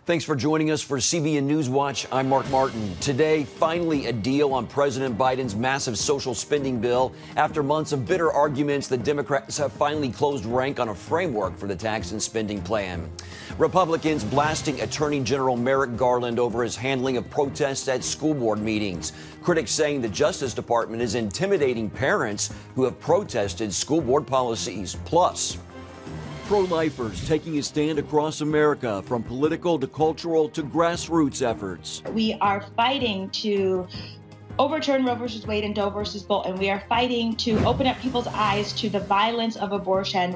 Thanks for joining us for CBN NewsWatch. I'm Mark Martin. Today, finally a deal on President Biden's massive social spending bill. After months of bitter arguments, the Democrats have finally closed rank on a framework for the tax and spending plan. Republicans blasting Attorney General Merrick Garland over his handling of protests at school board meetings. Critics saying the Justice Department is intimidating parents who have protested school board policies. Plus, pro-lifers taking a stand across America, from political to cultural to grassroots efforts. We are fighting to overturn Roe v. Wade and Doe v. Bolt, and we are fighting to open up people's eyes to the violence of abortion.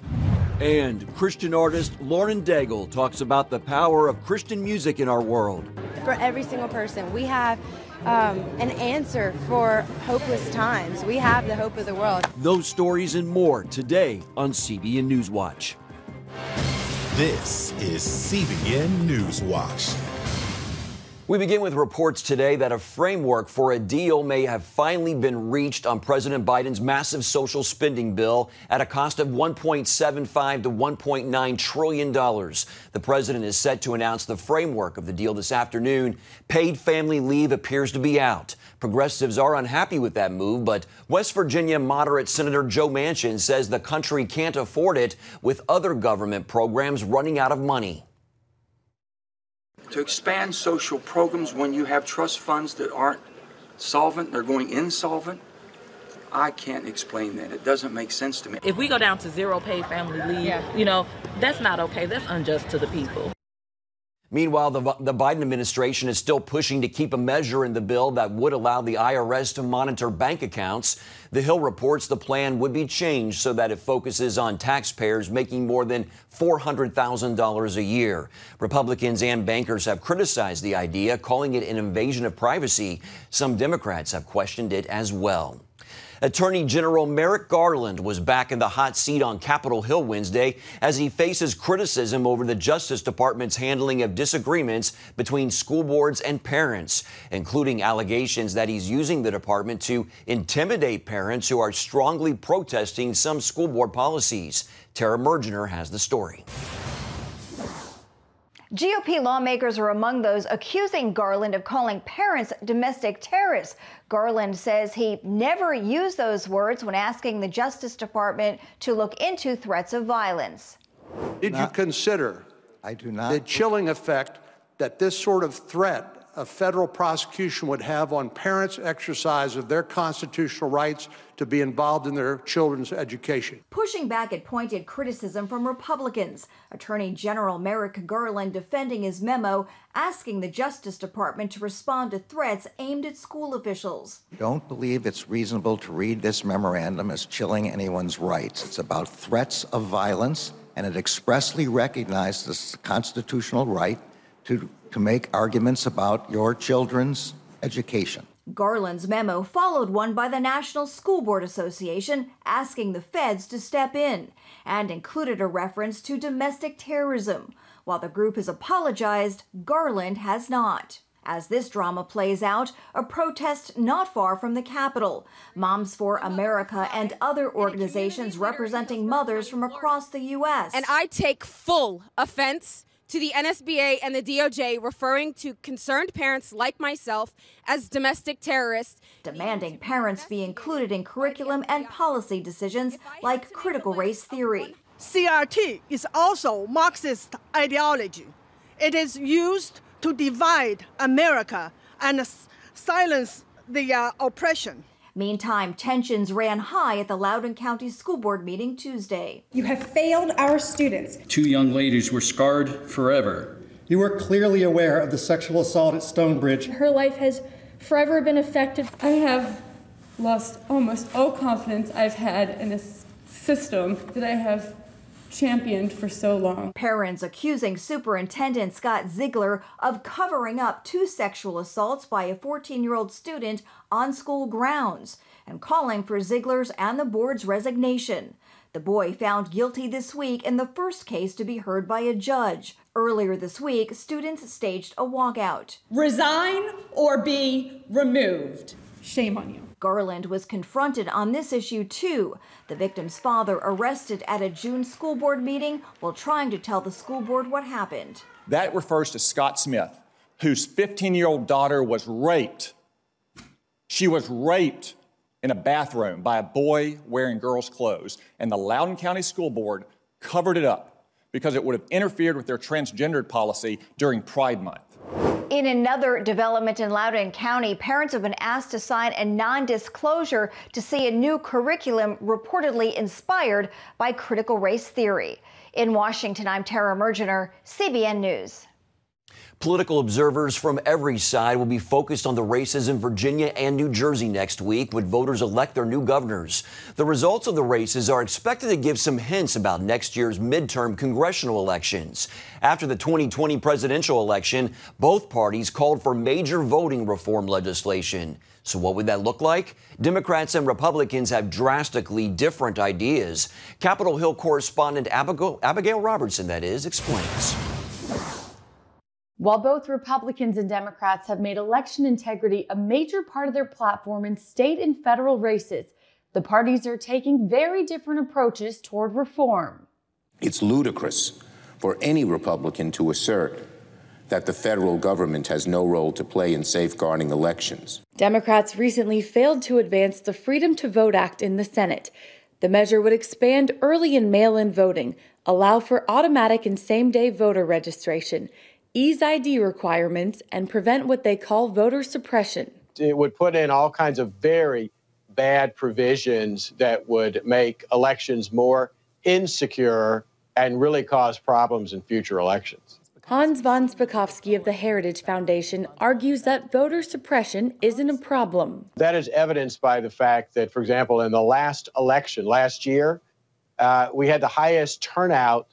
And Christian artist Lauren Daigle talks about the power of Christian music in our world. For every single person, we have an answer for hopeless times. We have the hope of the world. Those stories and more today on CBN NewsWatch. This is CBN NewsWatch. We begin with reports today that a framework for a deal may have finally been reached on President Biden's massive social spending bill at a cost of $1.75 to $1.9 trillion. The president is set to announce the framework of the deal this afternoon. Paid family leave appears to be out. Progressives are unhappy with that move, but West Virginia moderate Senator Joe Manchin says the country can't afford it with other government programs running out of money. To expand social programs when you have trust funds that aren't solvent, they're going insolvent, I can't explain that. It doesn't make sense to me. If we go down to zero paid family leave, that's not okay. That's unjust to the people. Meanwhile, the Biden administration is still pushing to keep a measure in the bill that would allow the IRS to monitor bank accounts. The Hill reports the plan would be changed so that it focuses on taxpayers making more than $400,000 a year. Republicans and bankers have criticized the idea, calling it an invasion of privacy. Some Democrats have questioned it as well. Attorney General Merrick Garland was back in the hot seat on Capitol Hill Wednesday as he faces criticism over the Justice Department's handling of disagreements between school boards and parents, including allegations that he's using the department to intimidate parents who are strongly protesting some school board policies. Tara Mergener has the story. GOP lawmakers are among those accusing Garland of calling parents domestic terrorists. Garland says he never used those words when asking the Justice Department to look into threats of violence. Did you consider the chilling effect that this sort of threat of federal prosecution would have on parents' exercise of their constitutional rights to be involved in their children's education? Pushing back at pointed criticism from Republicans, Attorney General Merrick Garland defending his memo asking the Justice Department to respond to threats aimed at school officials. Don't believe it's reasonable to read this memorandum as chilling anyone's rights. It's about threats of violence, and it expressly recognizes the constitutional right to make arguments about your children's education. Garland's memo followed one by the National School Board Association asking the feds to step in and included a reference to domestic terrorism. While the group has apologized, Garland has not. As this drama plays out, a protest not far from the Capitol. Moms for America and other organizations representing mothers from across the U.S. And I take full offense to the NSBA and the DOJ referring to concerned parents like myself as domestic terrorists. Demanding parents be included in curriculum and policy decisions like critical race theory. CRT is also Marxist ideology. It is used to divide America and silence the oppression. Meantime, tensions ran high at the Loudoun County School Board meeting Tuesday. You have failed our students. 2 young ladies were scarred forever. You were clearly aware of the sexual assault at Stonebridge. Her life has forever been affected. I have lost almost all confidence I've had in this system that I have championed for so long. Parents accusing Superintendent Scott Ziegler of covering up 2 sexual assaults by a 14-year-old student on school grounds and calling for Ziegler's and the board's resignation. The boy found guilty this week in the first case to be heard by a judge. Earlier this week, students staged a walkout. Resign or be removed. Shame on you. Garland was confronted on this issue too. The victim's father arrested at a June school board meeting while trying to tell the school board what happened. That refers to Scott Smith, whose 15-year-old daughter was raped. She was raped in a bathroom by a boy wearing girls' clothes, and the Loudoun County School Board covered it up because it would have interfered with their transgendered policy during Pride Month. In another development in Loudoun County, parents have been asked to sign a non-disclosure to see a new curriculum reportedly inspired by critical race theory. In Washington, I'm Tara Mergener, CBN News. Political observers from every side will be focused on the races in Virginia and New Jersey next week when voters elect their new governors. The results of the races are expected to give some hints about next year's midterm congressional elections. After the 2020 presidential election, both parties called for major voting reform legislation. So what would that look like? Democrats and Republicans have drastically different ideas. Capitol Hill correspondent Abigail Robertson, explains. While both Republicans and Democrats have made election integrity a major part of their platform in state and federal races, the parties are taking very different approaches toward reform. It's ludicrous for any Republican to assert that the federal government has no role to play in safeguarding elections. Democrats recently failed to advance the Freedom to Vote Act in the Senate. The measure would expand early and mail-in voting, allow for automatic and same-day voter registration, ease ID requirements, and prevent what they call voter suppression. It would put in all kinds of very bad provisions that would make elections more insecure and really cause problems in future elections. Hans von Spakovsky of the Heritage Foundation argues that voter suppression isn't a problem. That is evidenced by the fact that, for example, in the last election last year, we had the highest turnout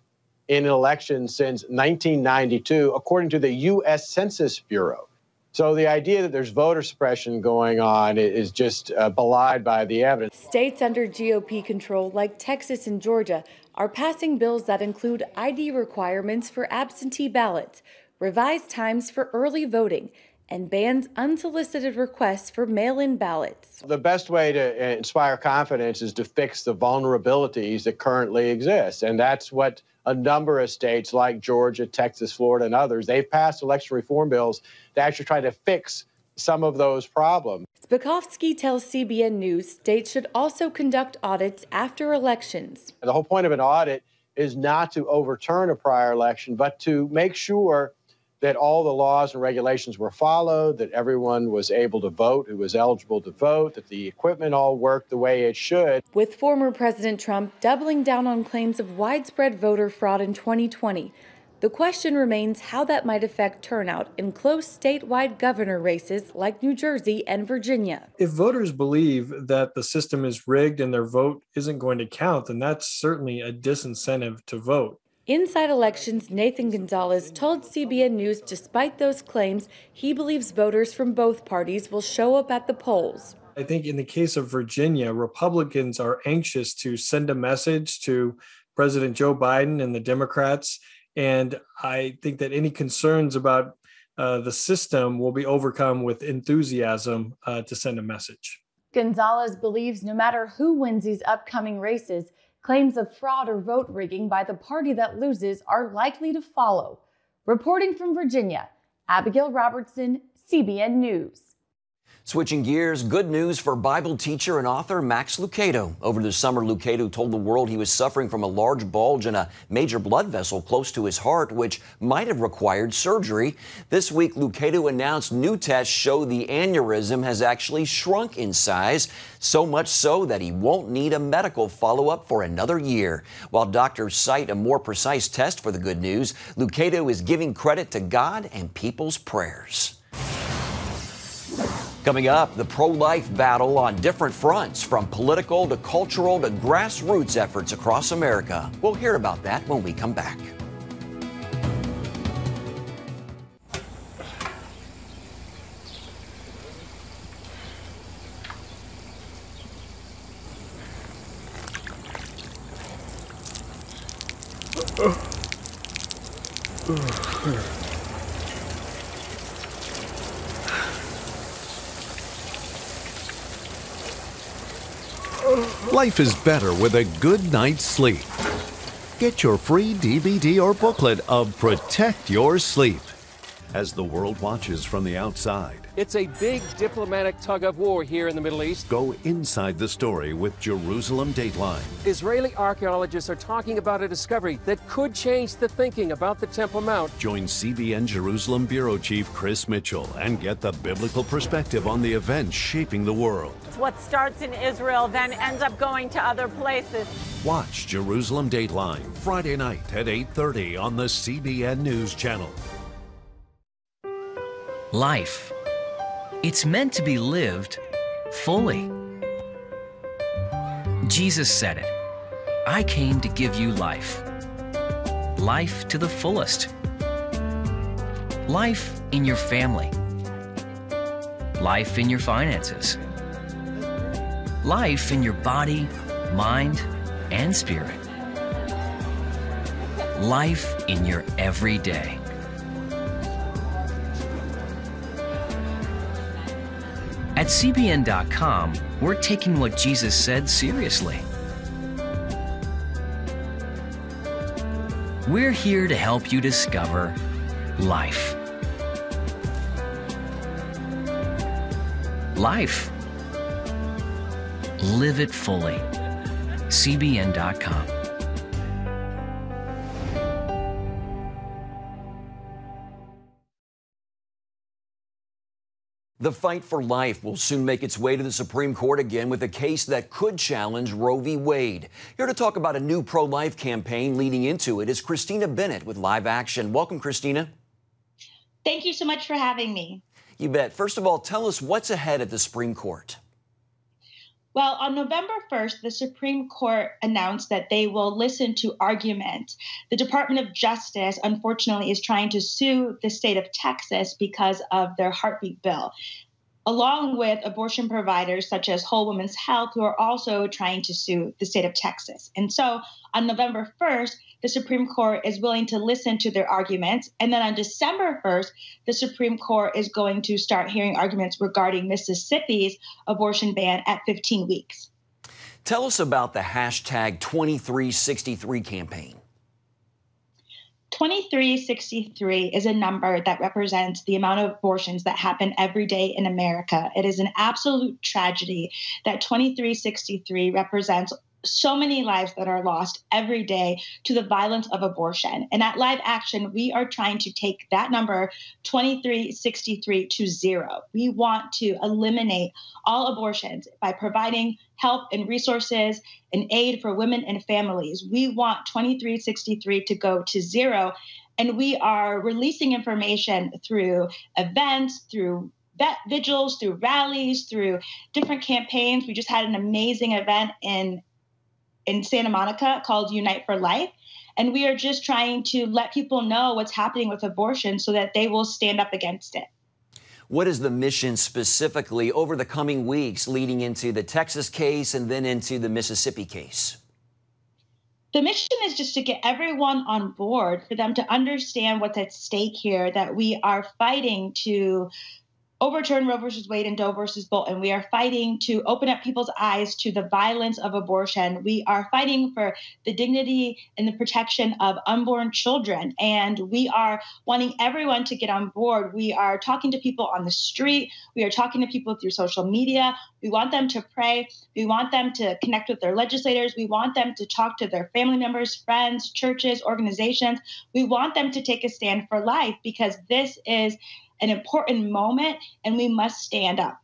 in an election since 1992, according to the U.S. Census Bureau. So the idea that there's voter suppression going on is just belied by the evidence. States under GOP control, like Texas and Georgia, are passing bills that include ID requirements for absentee ballots, revised times for early voting, and bans unsolicited requests for mail-in ballots. The best way to inspire confidence is to fix the vulnerabilities that currently exist, and that's what a number of states like Georgia, Texas, Florida, and others, they've passed election reform bills to actually try to fix some of those problems. Spakovsky tells CBN News states should also conduct audits after elections. The whole point of an audit is not to overturn a prior election, but to make sure that all the laws and regulations were followed, that everyone was able to vote who was eligible to vote, that the equipment all worked the way it should. With former President Trump doubling down on claims of widespread voter fraud in 2020, the question remains how that might affect turnout in close statewide governor races like New Jersey and Virginia. If voters believe that the system is rigged and their vote isn't going to count, then that's certainly a disincentive to vote. Inside Elections' Nathan Gonzalez told CBN News despite those claims, he believes voters from both parties will show up at the polls. I think in the case of Virginia, Republicans are anxious to send a message to President Joe Biden and the Democrats, and I think that any concerns about the system will be overcome with enthusiasm to send a message. Gonzalez believes no matter who wins these upcoming races, claims of fraud or vote rigging by the party that loses are likely to follow. Reporting from Virginia, Abigail Robertson, CBN News. Switching gears, good news for Bible teacher and author Max Lucado. Over the summer, Lucado told the world he was suffering from a large bulge in a major blood vessel close to his heart, which might have required surgery. This week, Lucado announced new tests show the aneurysm has actually shrunk in size, so much so that he won't need a medical follow-up for another year. While doctors cite a more precise test for the good news, Lucado is giving credit to God and people's prayers. Coming up, the pro-life battle on different fronts, from political to cultural to grassroots efforts across America. We'll hear about that when we come back. Life is better with a good night's sleep. Get your free DVD or booklet of Protect Your Sleep as the world watches from the outside. It's a big diplomatic tug of war here in the Middle East. Go inside the story with Jerusalem Dateline. Israeli archaeologists are talking about a discovery that could change the thinking about the Temple Mount. Join CBN Jerusalem Bureau Chief Chris Mitchell and get the biblical perspective on the events shaping the world. What starts in Israel then ends up going to other places. Watch Jerusalem Dateline Friday night at 8:30 on the CBN News Channel. Life. It's meant to be lived fully. Jesus said it. I came to give you life. Life to the fullest. Life in your family. Life in your finances. Life in your body, mind, and spirit. Life in your everyday. At CBN.com, we're taking what Jesus said seriously. We're here to help you discover life. Life. Live it fully. CBN.com. The fight for life will soon make its way to the Supreme Court again with a case that could challenge Roe v. Wade. Here to talk about a new pro-life campaign leading into it is Christina Bennett with Live Action. Welcome, Christina. Thank you so much for having me. You bet. First of all, tell us what's ahead at the Supreme Court. Well, on November 1st, the Supreme Court announced that they will listen to arguments. The Department of Justice, unfortunately, is trying to sue the state of Texas because of their heartbeat bill, along with abortion providers such as Whole Woman's Health, who are also trying to sue the state of Texas. And so on November 1st, the Supreme Court is willing to listen to their arguments. And then on December 1st, the Supreme Court is going to start hearing arguments regarding Mississippi's abortion ban at 15 weeks. Tell us about the hashtag 2363 campaign. 2363 is a number that represents the amount of abortions that happen every day in America. It is an absolute tragedy that 2363 represents so many lives that are lost every day to the violence of abortion. And at Live Action, we are trying to take that number 2363 to zero. We want to eliminate all abortions by providing help and resources and aid for women and families. We want 2363 to go to zero. And we are releasing information through events, through vigils, through rallies, through different campaigns. We just had an amazing event in Santa Monica called Unite for Life. And we are just trying to let people know what's happening with abortion so that they will stand up against it. What is the mission specifically over the coming weeks leading into the Texas case and then into the Mississippi case? The mission is just to get everyone on board, for them to understand what's at stake here, that we are fighting to overturn Roe versus Wade and Doe versus Bolton. We are fighting to open up people's eyes to the violence of abortion. We are fighting for the dignity and the protection of unborn children. And we are wanting everyone to get on board. We are talking to people on the street. We are talking to people through social media. We want them to pray. We want them to connect with their legislators. We want them to talk to their family members, friends, churches, organizations. We want them to take a stand for life, because this is an important moment and we must stand up.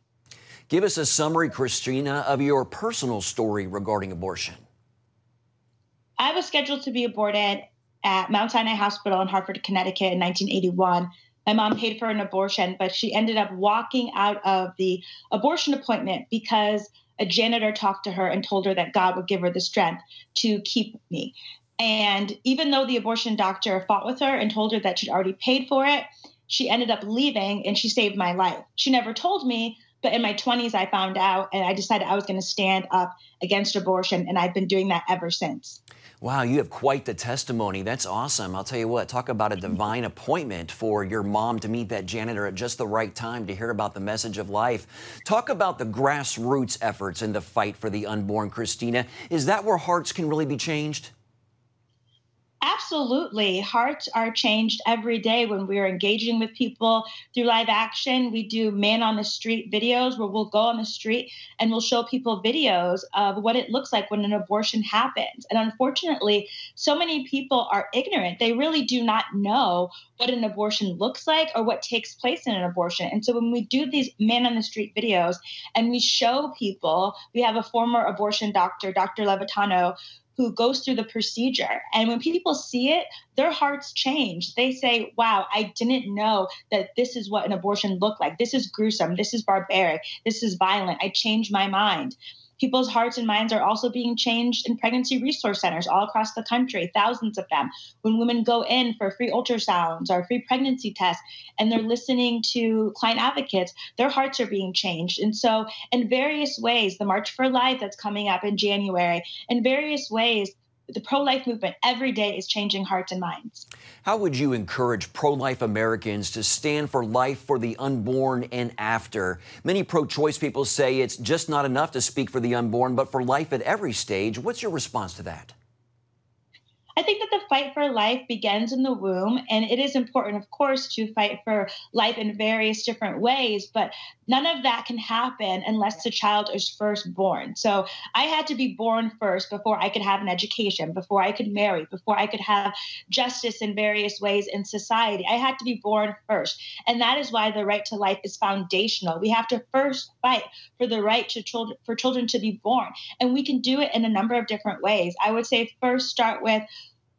Give us a summary, Christina, of your personal story regarding abortion. I was scheduled to be aborted at Mount Sinai Hospital in Hartford, Connecticut in 1981. My mom paid for an abortion, but she ended up walking out of the abortion appointment because a janitor talked to her and told her that God would give her the strength to keep me. And even though the abortion doctor fought with her and told her that she'd already paid for it, she ended up leaving and she saved my life. She never told me, but in my 20s, I found out and I decided I was going to stand up against abortion. And I've been doing that ever since. Wow, you have quite the testimony. That's awesome. I'll tell you what, talk about a divine appointment for your mom to meet that janitor at just the right time to hear about the message of life. Talk about the grassroots efforts in the fight for the unborn, Christina. Is that where hearts can really be changed? Absolutely. Hearts are changed every day when we're engaging with people through live action. We do man on the street videos where we'll go on the street and we'll show people videos of what it looks like when an abortion happens. And unfortunately, so many people are ignorant. They really do not know what an abortion looks like or what takes place in an abortion. And so when we do these man on the street videos and we show people, we have a former abortion doctor, Dr. Levitano, who goes through the procedure. And when people see it, their hearts change. They say, wow, I didn't know that this is what an abortion looked like. This is gruesome. This is barbaric. This is violent. I changed my mind. People's hearts and minds are also being changed in pregnancy resource centers all across the country, thousands of them. When women go in for free ultrasounds or free pregnancy tests and they're listening to client advocates, their hearts are being changed. And so in various ways, the March for Life that's coming up in January, in various ways, the pro-life movement every day is changing hearts and minds. How would you encourage pro-life Americans to stand for life for the unborn and after? Many pro-choice people say it's just not enough to speak for the unborn, but for life at every stage. What's your response to that? I think that the fight for life begins in the womb, and it is important, of course, to fight for life in various different ways, but none of that can happen unless the child is first born. So I had to be born first before I could have an education, before I could marry, before I could have justice in various ways in society. I had to be born first, and that is why the right to life is foundational. We have to first fight for the right to children to be born, and we can do it in a number of different ways. I would say first start with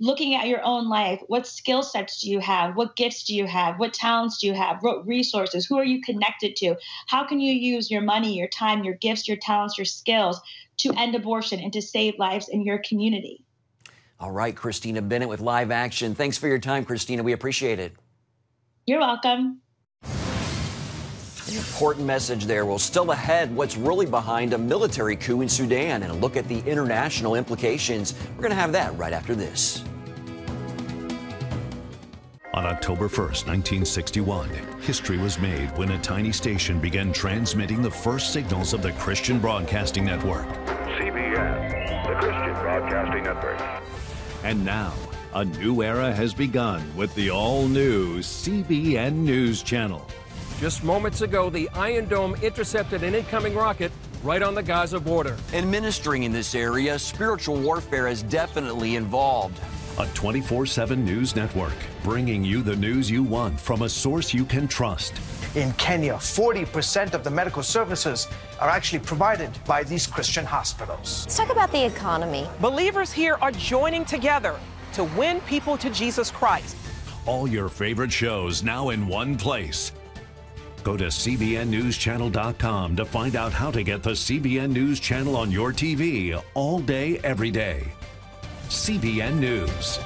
looking at your own life. What skill sets do you have? What gifts do you have? What talents do you have? What resources? Who are you connected to? How can you use your money, your time, your gifts, your talents, your skills to end abortion and to save lives in your community? All right, Christina Bennett with Live Action. Thanks for your time, Christina. We appreciate it. You're welcome. An important message there. Well, still ahead, what's really behind a military coup in Sudan and a look at the international implications. We're going to have that right after this. On October 1st, 1961, history was made when a tiny station began transmitting the first signals of the Christian Broadcasting Network. CBN, the Christian Broadcasting Network. And now, a new era has begun with the all-new CBN News Channel. Just moments ago, the Iron Dome intercepted an incoming rocket right on the Gaza border. And ministering in this area, spiritual warfare is definitely involved. A 24/7 news network, bringing you the news you want from a source you can trust. In Kenya, 40% of the medical services are actually provided by these Christian hospitals. Let's talk about the economy. Believers here are joining together to win people to Jesus Christ. All your favorite shows now in one place. Go to CBNNewsChannel.com to find out how to get the CBN News Channel on your TV all day, every day. CBN News.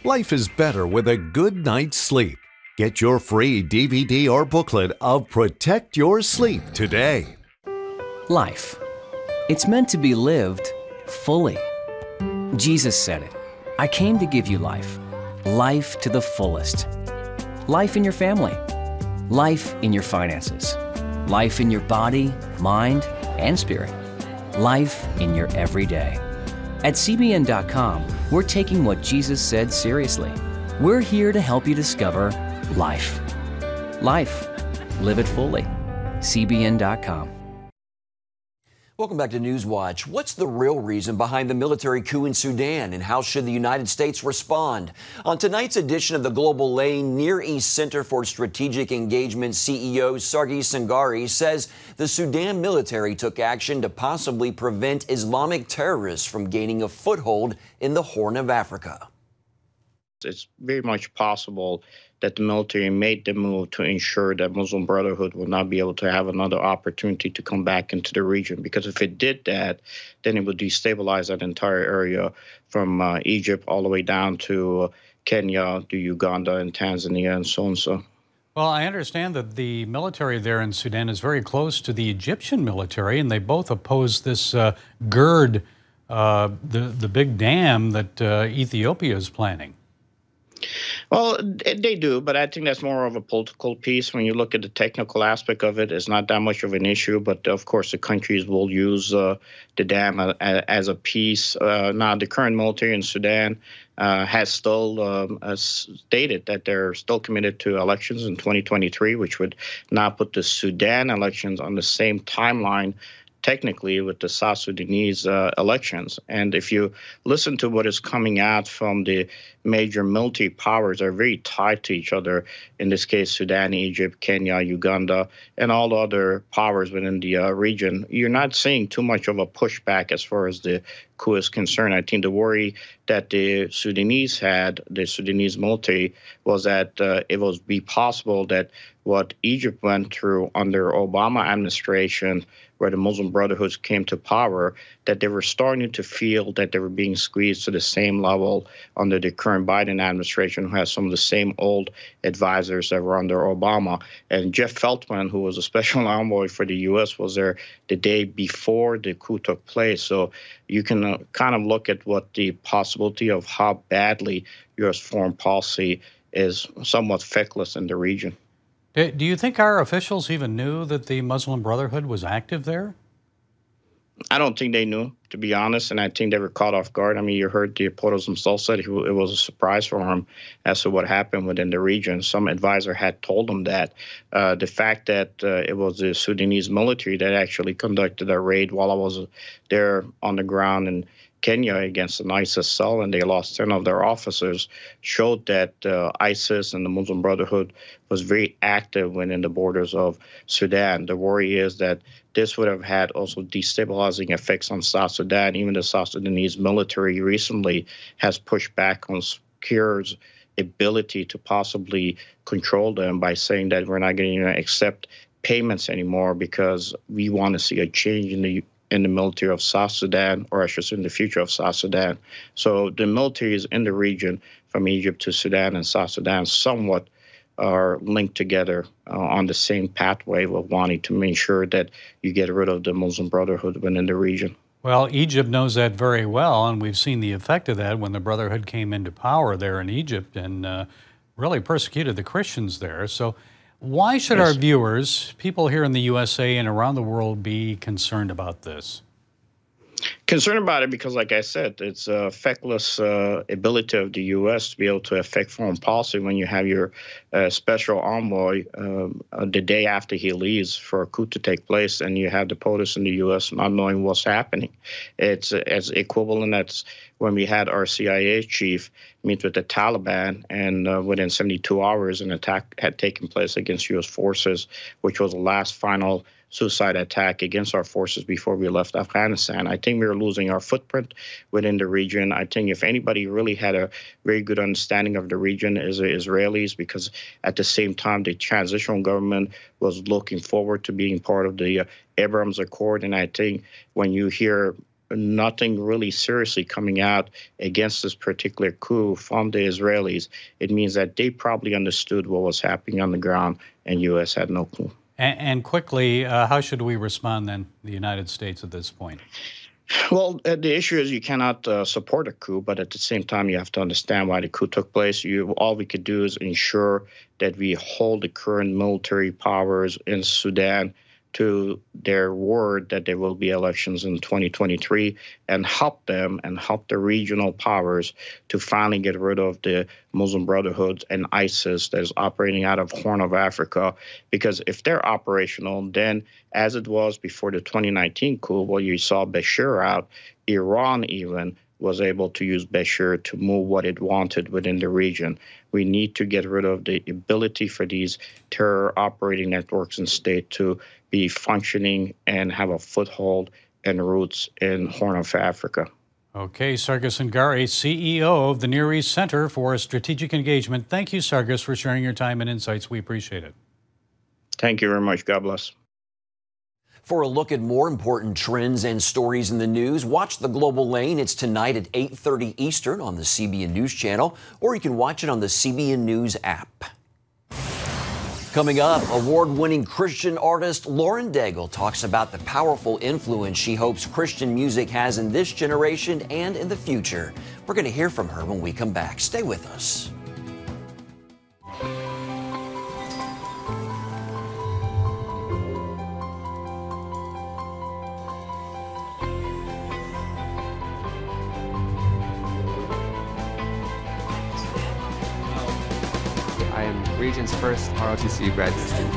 Life is better with a good night's sleep. Get your free DVD or booklet of Protect Your Sleep today. Life. It's meant to be lived fully. Jesus said it. I came to give you life. Life to the fullest. Life in your family. Life in your finances. Life in your body, mind, and spirit. Life in your everyday. At CBN.com, we're taking what Jesus said seriously. We're here to help you discover life. Life. Live it fully. CBN.com. Welcome back to NewsWatch. What's the real reason behind the military coup in Sudan, and how should the United States respond? On tonight's edition of the Global Lane, Near East Center for Strategic Engagement CEO Sargi Sangari says the Sudan military took action to possibly prevent Islamic terrorists from gaining a foothold in the Horn of Africa. It's very much possible that the military made the move to ensure that Muslim Brotherhood will not be able to have another opportunity to come back into the region. Because if it did that, then it would destabilize that entire area from Egypt all the way down to Kenya, to Uganda, and Tanzania, and so on. So. Well, I understand that the military there in Sudan is very close to the Egyptian military, and they both oppose this GERD, the big dam that Ethiopia is planning. Well, they do, but I think that's more of a political piece. When you look at the technical aspect of it, it's not that much of an issue. But of course, the countries will use the dam as a piece. Now, the current military in Sudan has still stated that they're still committed to elections in 2023, which would now put the Sudan elections on the same timeline technically with the South Sudanese elections. And if you listen to what is coming out from the major military powers, are very tied to each other. In this case, Sudan, Egypt, Kenya, Uganda, and all the other powers within the region. You're not seeing too much of a pushback as far as the coup is concerned. I think the worry that the Sudanese had, the Sudanese military, was that it was be possible that what Egypt went through under Obama administration, where the Muslim Brotherhoods came to power, that they were starting to feel that they were being squeezed to the same level under the current Biden administration, who has some of the same old advisors that were under Obama. And Jeff Feltman, who was a special envoy for the U.S., was there the day before the coup took place. So you can kind of look at what the possibility of how badly U.S. foreign policy is somewhat feckless in the region. Do you think our officials even knew that the Muslim Brotherhood was active there? I don't think they knew, to be honest, and I think they were caught off guard. I mean, you heard the reporters themselves said it was a surprise for them as to what happened within the region. Some advisor had told them that. The fact that it was the Sudanese military that actually conducted a raid while I was there on the ground in Kenya against an ISIS cell, and they lost 10 of their officers, showed that ISIS and the Muslim Brotherhood was very active within the borders of Sudan. The worry is that this would have had also destabilizing effects on South Sudan. Even the South Sudanese military recently has pushed back on Kiir's ability to possibly control them by saying that we're not going to accept payments anymore because we want to see a change in the military of South Sudan, or I should say in the future of South Sudan. So the militaries in the region from Egypt to Sudan and South Sudan somewhat are linked together on the same pathway of wanting to make sure that you get rid of the Muslim Brotherhood within the region. Well, Egypt knows that very well, and we've seen the effect of that when the Brotherhood came into power there in Egypt and really persecuted the Christians there. So why should our viewers, people here in the USA and around the world, be concerned about this? Concerned about it because, like I said, it's a feckless ability of the U.S. to be able to affect foreign policy when you have your special envoy the day after he leaves for a coup to take place, and you have the POTUS in the U.S. not knowing what's happening. It's as equivalent as when we had our CIA chief meet with the Taliban, and within 72 hours, an attack had taken place against U.S. forces, which was the last final suicide attack against our forces before we left Afghanistan. I think we were losing our footprint within the region. I think if anybody really had a very good understanding of the region is the Israelis, because at the same time, the transitional government was looking forward to being part of the Abraham Accord. And I think when you hear nothing really seriously coming out against this particular coup from the Israelis, it means that they probably understood what was happening on the ground, and U.S. had no clue. And quickly, how should we respond then, the United States, at this point? Well, the issue is you cannot support a coup, but at the same time, you have to understand why the coup took place. All we could do is ensure that we hold the current military powers in Sudan to their word that there will be elections in 2023, and help them and help the regional powers to finally get rid of the Muslim Brotherhood and ISIS that is operating out of Horn of Africa. Because if they're operational, then as it was before the 2019 coup, where you saw Bashir out, Iran even was able to use Bashir to move what it wanted within the region. We need to get rid of the ability for these terror operating networks and state to be functioning and have a foothold and roots in Horn of Africa. Okay, Sargis Ngare, CEO of the Near East Center for Strategic Engagement. Thank you, Sargis, for sharing your time and insights. We appreciate it. Thank you very much. God bless. For a look at more important trends and stories in the news, watch The Global Lane. It's tonight at 8:30 Eastern on the CBN News Channel, or you can watch it on the CBN News app. Coming up, award-winning Christian artist Lauren Daigle talks about the powerful influence she hopes Christian music has in this generation and in the future. We're going to hear from her when we come back. Stay with us. I am Region's first ROTC graduate student.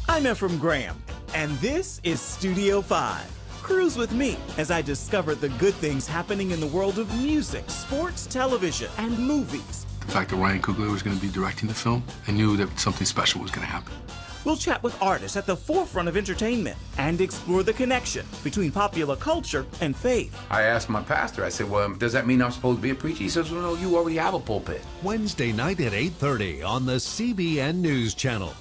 I'm Ephraim Graham, and this is Studio 5. Cruise with me as I discover the good things happening in the world of music, sports, television, and movies. The fact that Ryan Coogler was going to be directing the film, I knew that something special was going to happen. We'll chat with artists at the forefront of entertainment and explore the connection between popular culture and faith. I asked my pastor, I said, well, does that mean I'm supposed to be a preacher? He says, well, no, you already have a pulpit. Wednesday night at 8:30 on the CBN News Channel.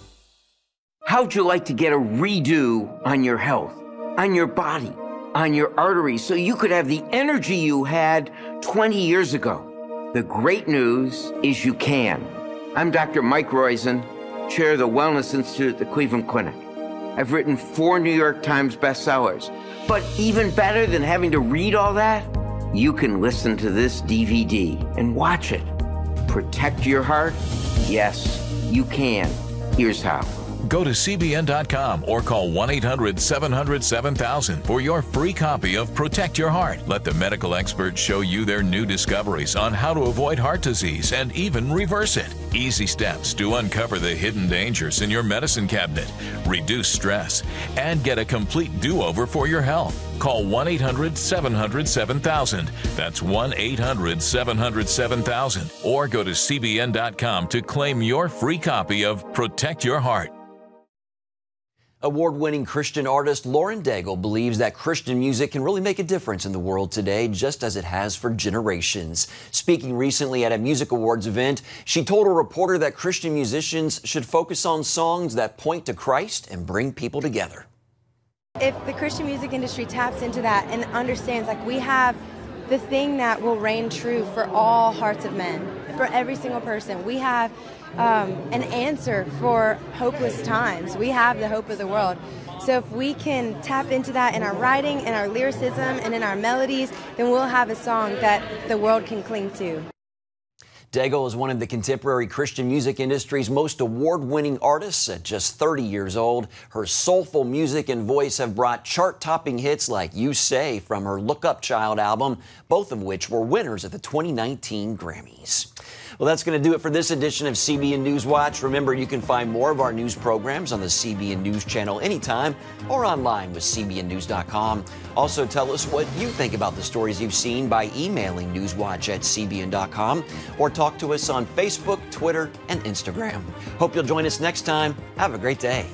How'd you like to get a redo on your health, on your body, on your arteries, so you could have the energy you had 20 years ago? The great news is you can. I'm Dr. Mike Roizen, chair of the Wellness Institute at the Cleveland Clinic. I've written 4 New York Times bestsellers. But even better than having to read all that, you can listen to this DVD and watch it. Protect your heart? Yes, you can. Here's how. Go to CBN.com or call 1-800-700-7000 for your free copy of Protect Your Heart. Let the medical experts show you their new discoveries on how to avoid heart disease and even reverse it. Easy steps to uncover the hidden dangers in your medicine cabinet, reduce stress, and get a complete do-over for your health. Call 1-800-700-7000. That's 1-800-700-7000. Or go to CBN.com to claim your free copy of Protect Your Heart. Award-winning Christian artist Lauren Daigle believes that Christian music can really make a difference in the world today, just as it has for generations. Speaking recently at a music awards event, she told a reporter that Christian musicians should focus on songs that point to Christ and bring people together. If the Christian music industry taps into that and understands, like, we have the thing that will reign true for all hearts of men, for every single person. We have an answer for hopeless times. We have the hope of the world. So if we can tap into that in our writing, in our lyricism, and in our melodies, then we'll have a song that the world can cling to. Daigle is one of the contemporary Christian music industry's most award-winning artists. At just 30 years old, her soulful music and voice have brought chart-topping hits like You Say from her Look Up Child album, both of which were winners at the 2019 Grammys. Well, that's going to do it for this edition of CBN News Watch. Remember, you can find more of our news programs on the CBN News Channel anytime or online with CBNnews.com. Also, tell us what you think about the stories you've seen by emailing newswatch@cbn.com or talk to us on Facebook, Twitter, and Instagram. Hope you'll join us next time. Have a great day.